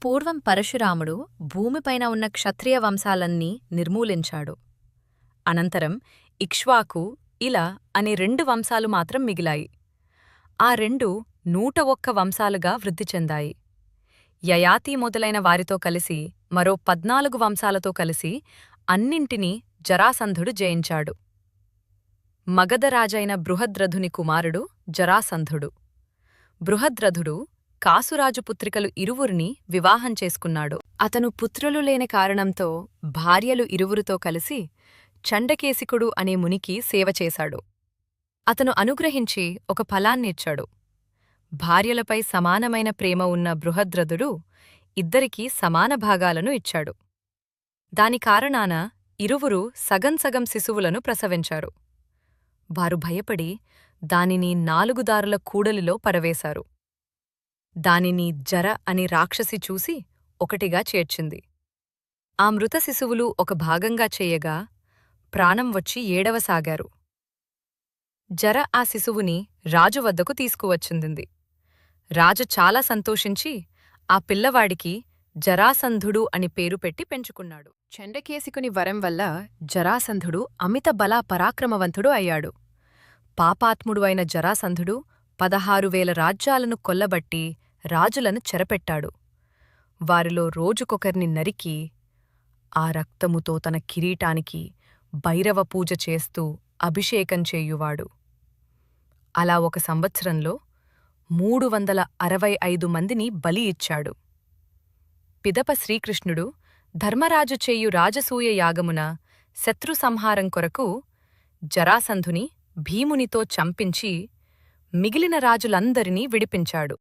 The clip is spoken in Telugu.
పూర్వం పరశురాముడు భూమిపైన ఉన్న క్షత్రియ వంశాలన్నీ నిర్మూలించాడు. అనంతరం ఇక్ష్వాకు, ఇల అనే 2 వంశాలు మాత్రం మిగిలాయి. ఆ 2 101 వంశాలుగా వృద్ధి చెందాయి. యయాతి మొదలైన వారితో కలిసి మరో 14 వంశాలతో కలిసి అన్నింటినీ జరాసంధుడు జయించాడు. మగధరాజైన బృహద్రథుని కుమారుడు జరాసంధుడు. బృహద్రథుడు కాసురాజు పుత్రికలు ఇరువురిని వివాహం చేసుకున్నాడు. అతను పుత్రులు లేని కారణంతో భార్యలు ఇరువురితో కలిసి చండకేశికుడు అనే మునికి సేవ చేశాడు. అతను అనుగ్రహించి ఒక ఫలాన్నిచ్చాడు. భార్యలపై సమానమైన ప్రేమ ఉన్న బృహద్రథుడు ఇద్దరికీ సమాన భాగాలను ఇచ్చాడు. దాని కారణాన ఇరువురు సగం సగం శిశువులను ప్రసవించారు. వారు భయపడి దానిని 4 దారుల కూడలిలో పరవేశారు. దానిని జర అని రాక్షసి చూసి ఒకటిగా చేర్చింది. ఆ మృత శిశువులు ఒక భాగంగా చేయగా ప్రాణం వచ్చి ఏడవసాగారు. జర ఆ శిశువుని రాజు వద్దకు తీసుకువచ్చింది. రాజు చాలా సంతోషించి ఆ పిల్లవాడికి జరాసంధుడు అని పేరు పెట్టి పెంచుకున్నాడు. చండకేశికుని వరం వల్ల జరాసంధుడు అమిత బలా పరాక్రమవంతుడు అయ్యాడు. పాపాత్ముడు అయిన జరాసంధుడు 16,000 రాజ్యాలను కొల్లబట్టి రాజులను చెరపెట్టాడు. వారిలో రోజుకొకర్ని నరికి ఆ రక్తముతో తన కిరీటానికి భైరవ పూజ చేస్తూ అభిషేకం చేయువాడు. అలా ఒక సంవత్సరంలో 365 మందిని బలి ఇచ్చాడు. పిదప శ్రీకృష్ణుడు ధర్మరాజు చేయు రాజసూయ యాగమున శత్రు సంహారం కొరకు జరాసంధుని భీమునితో చంపించి మిగిలిన రాజులందరినీ విడిపించాడు.